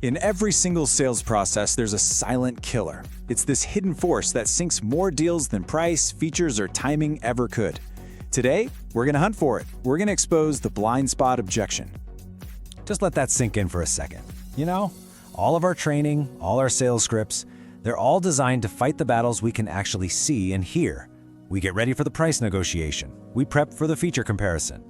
In every single sales process, there's a silent killer. It's this hidden force that sinks more deals than price, features, or timing ever could. Today, we're going to hunt for it. We're going to expose the blind spot objection. Just let that sink in for a second. You know, all of our training, all our sales scripts, they're all designed to fight the battles we can actually see and hear. We get ready for the price negotiation. We prep for the feature comparison.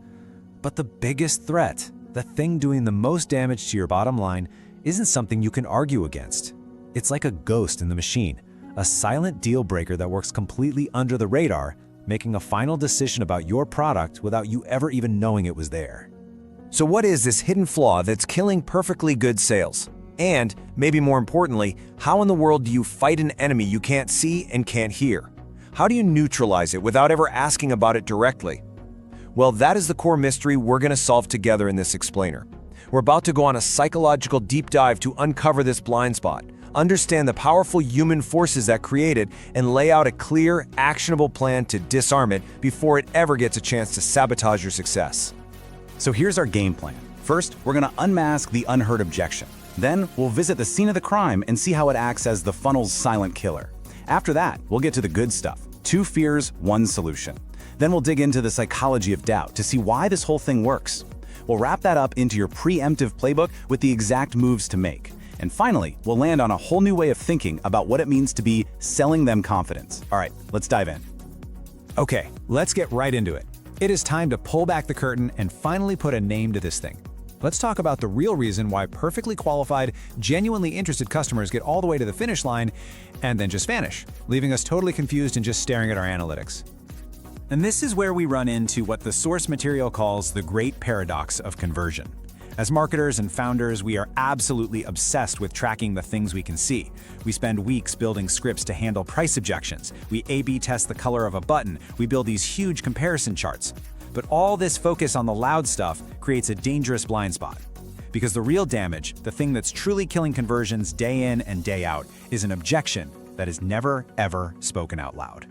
But the biggest threat, the thing doing the most damage to your bottom line, isn't something you can argue against. It's like a ghost in the machine, a silent deal breaker that works completely under the radar, making a final decision about your product without you ever even knowing it was there. So what is this hidden flaw that's killing perfectly good sales? And, maybe more importantly, how in the world do you fight an enemy you can't see and can't hear? How do you neutralize it without ever asking about it directly? Well, that is the core mystery we're going to solve together in this explainer. We're about to go on a psychological deep dive to uncover this blind spot, understand the powerful human forces that create it, and lay out a clear, actionable plan to disarm it before it ever gets a chance to sabotage your success. So here's our game plan. First, we're going to unmask the unheard objection. Then, we'll visit the scene of the crime and see how it acts as the funnel's silent killer. After that, we'll get to the good stuff. 2 fears, 1 solution. Then we'll dig into the psychology of doubt to see why this whole thing works. We'll wrap that up into your pre-emptive playbook with the exact moves to make. And finally, we'll land on a whole new way of thinking about what it means to be selling them confidence. All right, let's dive in. Okay, let's get right into it. It is time to pull back the curtain and finally put a name to this thing. Let's talk about the real reason why perfectly qualified, genuinely interested customers get all the way to the finish line and then just vanish, leaving us totally confused and just staring at our analytics. And this is where we run into what the source material calls the great paradox of conversion. As marketers and founders, we are absolutely obsessed with tracking the things we can see. We spend weeks building scripts to handle price objections. We A/B test the color of a button. We build these huge comparison charts. But all this focus on the loud stuff creates a dangerous blind spot. Because the real damage, the thing that's truly killing conversions day in and day out, is an objection that is never, ever spoken out loud.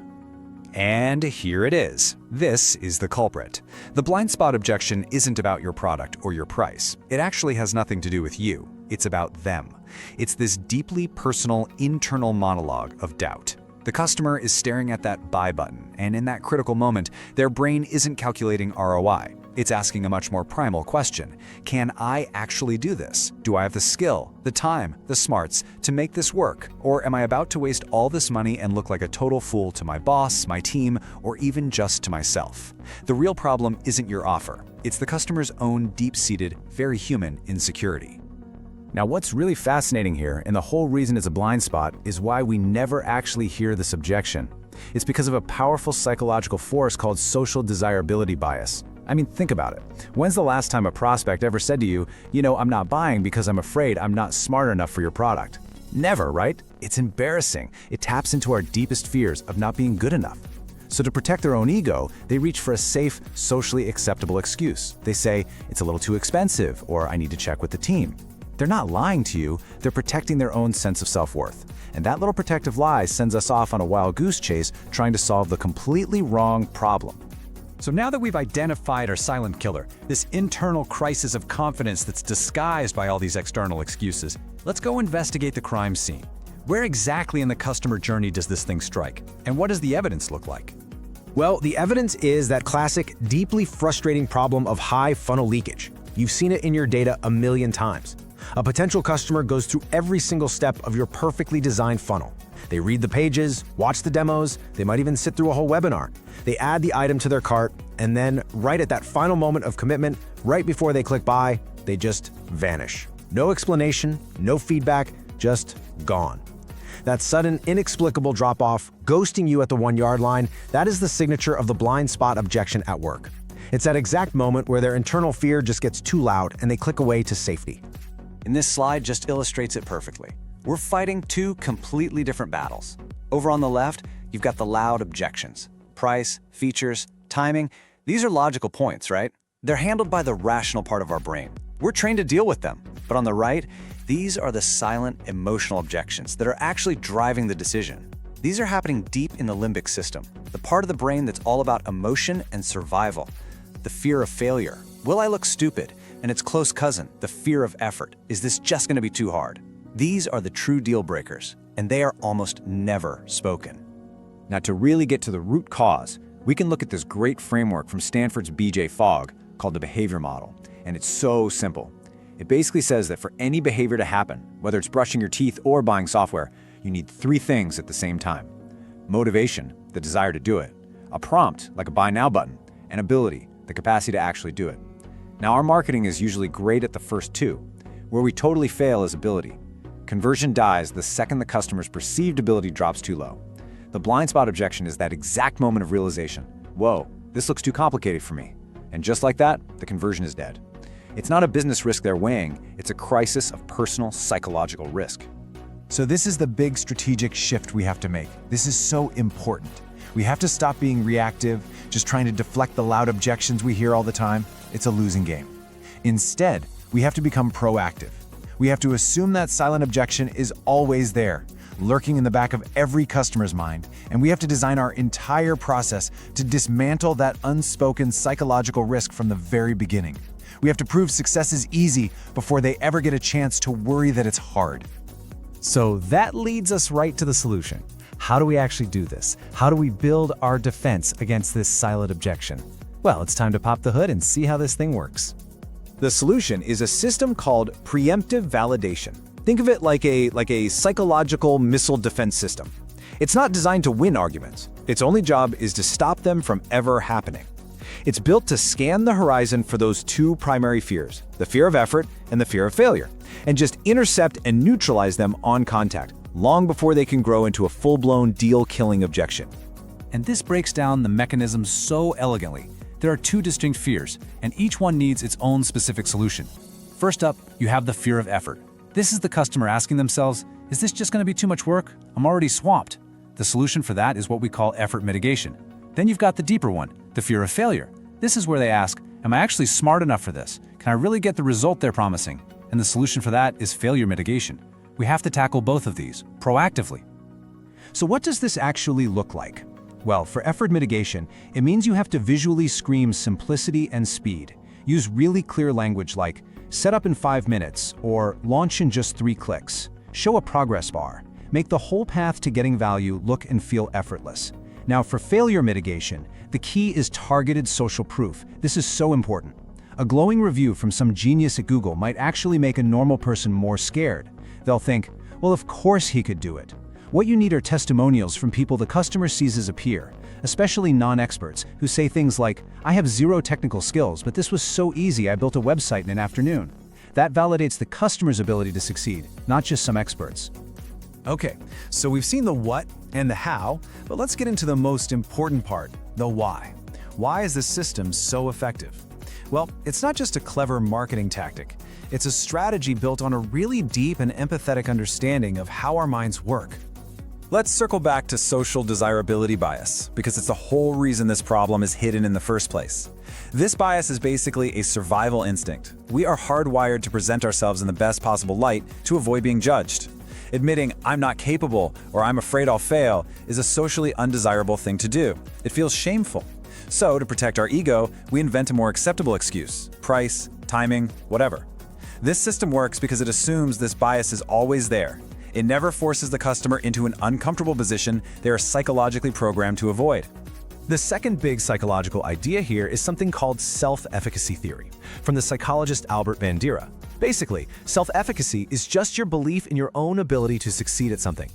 And here it is. This is the culprit. The blind spot objection isn't about your product or your price. It actually has nothing to do with you. It's about them. It's this deeply personal internal monologue of doubt. The customer is staring at that buy button, and in that critical moment, their brain isn't calculating ROI. It's asking a much more primal question. Can I actually do this? Do I have the skill, the time, the smarts to make this work? Or am I about to waste all this money and look like a total fool to my boss, my team, or even just to myself? The real problem isn't your offer. It's the customer's own deep-seated, very human insecurity. Now, what's really fascinating here, and the whole reason it's a blind spot, is why we never actually hear this objection. It's because of a powerful psychological force called social desirability bias. I mean, think about it. When's the last time a prospect ever said to you, I'm not buying because I'm afraid I'm not smart enough for your product? Never, right? It's embarrassing. It taps into our deepest fears of not being good enough. So to protect their own ego, they reach for a safe, socially acceptable excuse. They say, it's a little too expensive, or I need to check with the team. They're not lying to you, they're protecting their own sense of self-worth. And that little protective lie sends us off on a wild goose chase trying to solve the completely wrong problem. So now that we've identified our silent killer, this internal crisis of confidence that's disguised by all these external excuses, let's go investigate the crime scene. Where exactly in the customer journey does this thing strike? And what does the evidence look like? Well, the evidence is that classic, deeply frustrating problem of high funnel leakage. You've seen it in your data a million times. A potential customer goes through every single step of your perfectly designed funnel. They read the pages, watch the demos, they might even sit through a whole webinar. They add the item to their cart, and then right at that final moment of commitment, right before they click buy, they just vanish. No explanation, no feedback, just gone. That sudden, inexplicable drop-off, ghosting you at the 1-yard line, that is the signature of the blind spot objection at work. It's that exact moment where their internal fear just gets too loud and they click away to safety. And this slide just illustrates it perfectly. We're fighting 2 completely different battles. Over on the left, you've got the loud objections. Price, features, timing, these are logical points, right? They're handled by the rational part of our brain. We're trained to deal with them. But on the right, these are the silent, emotional objections that are actually driving the decision. These are happening deep in the limbic system, the part of the brain that's all about emotion and survival. The fear of failure. Will I look stupid? and its close cousin, the fear of effort. Is this just going to be too hard? These are the true deal breakers, and they are almost never spoken. Now, to really get to the root cause, we can look at this great framework from Stanford's B.J. Fogg called the behavior model, and it's so simple. It basically says that for any behavior to happen, whether it's brushing your teeth or buying software, you need 3 things at the same time: motivation, the desire to do it; a prompt, like a buy now button; and ability, the capacity to actually do it. Now, our marketing is usually great at the first 2. Where we totally fail is ability. Conversion dies the second the customer's perceived ability drops too low. The blind spot objection is that exact moment of realization. Whoa, this looks too complicated for me. And just like that, the conversion is dead. It's not a business risk they're weighing, it's a crisis of personal psychological risk. So this is the big strategic shift we have to make. This is so important. We have to stop being reactive, just trying to deflect the loud objections we hear all the time. It's a losing game. Instead, we have to become proactive. We have to assume that silent objection is always there, lurking in the back of every customer's mind, and we have to design our entire process to dismantle that unspoken psychological risk from the very beginning. We have to prove success is easy before they ever get a chance to worry that it's hard. So that leads us right to the solution. How do we actually do this? How do we build our defense against this silent objection? Well, it's time to pop the hood and see how this thing works. The solution is a system called pre-emptive validation. Think of it like a psychological missile defense system. It's not designed to win arguments. Its only job is to stop them from ever happening. It's built to scan the horizon for those 2 primary fears, the fear of effort and the fear of failure, and just intercept and neutralize them on contact, long before they can grow into a full-blown deal-killing objection. And this breaks down the mechanism so elegantly. There are 2 distinct fears, and each one needs its own specific solution. First up, you have the fear of effort. This is the customer asking themselves, is this just going to be too much work? I'm already swamped. The solution for that is what we call effort mitigation. Then you've got the deeper one, the fear of failure. This is where they ask, am I actually smart enough for this? Can I really get the result they're promising? And the solution for that is failure mitigation. We have to tackle both of these proactively. So what does this actually look like? Well, for effort mitigation, it means you have to visually scream simplicity and speed. Use really clear language like, set up in 5 minutes, or launch in just 3 clicks. Show a progress bar. Make the whole path to getting value look and feel effortless. Now, for failure mitigation, the key is targeted social proof. This is so important. A glowing review from some genius at Google might actually make a normal person more scared. They'll think, well, of course he could do it. What you need are testimonials from people the customer sees as a peer, especially non-experts who say things like, I have 0 technical skills, but this was so easy I built a website in an afternoon. That validates the customer's ability to succeed, not just some experts. Okay, so we've seen the what and the how, but let's get into the most important part, the why. Why is this system so effective? Well, it's not just a clever marketing tactic. It's a strategy built on a really deep and empathetic understanding of how our minds work. Let's circle back to social desirability bias, because it's the whole reason this problem is hidden in the first place. This bias is basically a survival instinct. We are hardwired to present ourselves in the best possible light to avoid being judged. Admitting I'm not capable or I'm afraid I'll fail is a socially undesirable thing to do. It feels shameful. So, to protect our ego, we invent a more acceptable excuse: price, timing, whatever. This system works because it assumes this bias is always there. It never forces the customer into an uncomfortable position they are psychologically programmed to avoid. The second big psychological idea here is something called self-efficacy theory, from the psychologist Albert Bandura. Basically, self-efficacy is just your belief in your own ability to succeed at something.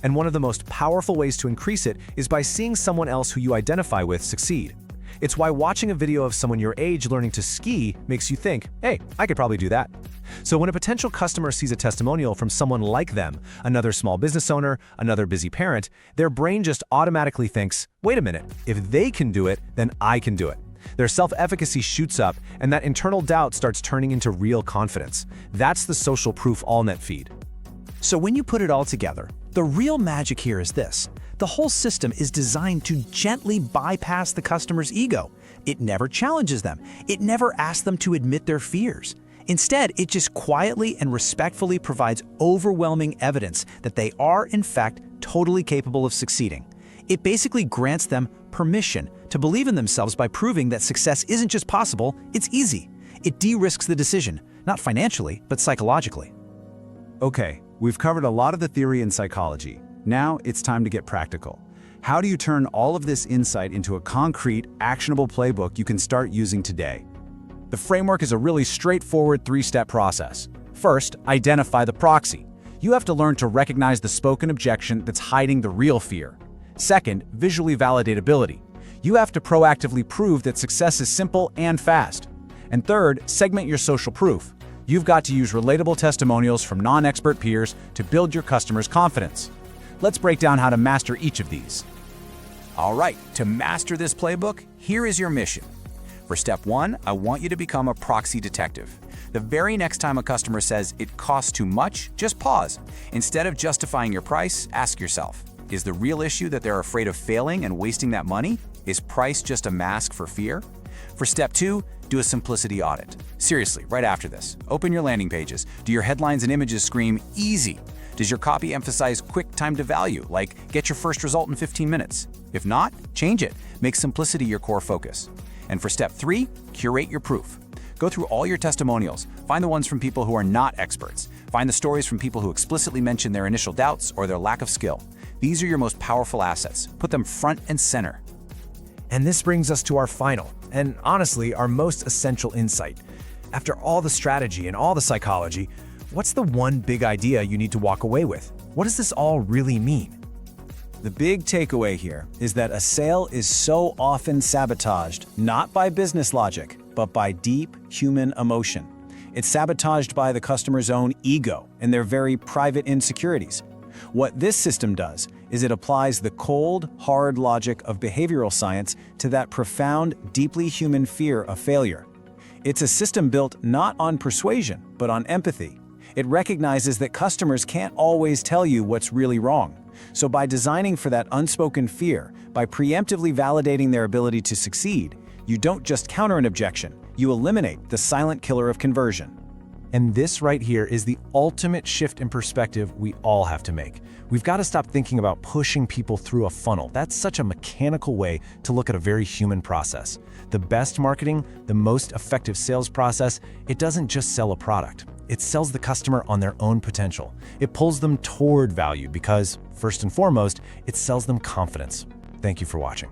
And one of the most powerful ways to increase it is by seeing someone else who you identify with succeed. It's why watching a video of someone your age learning to ski makes you think, hey, I could probably do that. So when a potential customer sees a testimonial from someone like them, another small business owner, another busy parent, their brain just automatically thinks, wait a minute, if they can do it, then I can do it. Their self-efficacy shoots up, and that internal doubt starts turning into real confidence. That's the social proof AllNet feed. So when you put it all together, the real magic here is this. The whole system is designed to gently bypass the customer's ego. It never challenges them. It never asks them to admit their fears. Instead, it just quietly and respectfully provides overwhelming evidence that they are, in fact, totally capable of succeeding. It basically grants them permission to believe in themselves by proving that success isn't just possible, it's easy. It de-risks the decision, not financially, but psychologically. Okay, we've covered a lot of the theory and psychology. Now it's time to get practical. How do you turn all of this insight into a concrete, actionable playbook you can start using today? The framework is a really straightforward 3-step process. First, identify the proxy. You have to learn to recognize the spoken objection that's hiding the real fear. Second, visually validate ability. You have to proactively prove that success is simple and fast. And third, segment your social proof. You've got to use relatable testimonials from non-expert peers to build your customers' confidence. Let's break down how to master each of these. All right, to master this playbook, here is your mission. For step 1, I want you to become a proxy detective. The very next time a customer says it costs too much, just pause. Instead of justifying your price, ask yourself, is the real issue that they're afraid of failing and wasting that money? Is price just a mask for fear? For step 2, do a simplicity audit. Seriously, right after this, open your landing pages. Do your headlines and images scream easy? Does your copy emphasize quick time to value, like get your first result in 15 minutes? If not, change it. Make simplicity your core focus. And for step 3, curate your proof. Go through all your testimonials. Find the ones from people who are not experts. Find the stories from people who explicitly mention their initial doubts or their lack of skill. These are your most powerful assets. Put them front and center. And this brings us to our final, and honestly, our most essential insight. After all the strategy and all the psychology, what's the one big idea you need to walk away with? What does this all really mean? The big takeaway here is that a sale is so often sabotaged, not by business logic, but by deep human emotion. It's sabotaged by the customer's own ego and their very private insecurities. What this system does is it applies the cold, hard logic of behavioral science to that profound, deeply human fear of failure. It's a system built not on persuasion, but on empathy. It recognizes that customers can't always tell you what's really wrong. So by designing for that unspoken fear, by preemptively validating their ability to succeed, you don't just counter an objection, you eliminate the silent killer of conversion. And this right here is the ultimate shift in perspective we all have to make. We've got to stop thinking about pushing people through a funnel. That's such a mechanical way to look at a very human process. The best marketing, the most effective sales process, it doesn't just sell a product. It sells the customer on their own potential. It pulls them toward value because, first and foremost, it sells them confidence. Thank you for watching.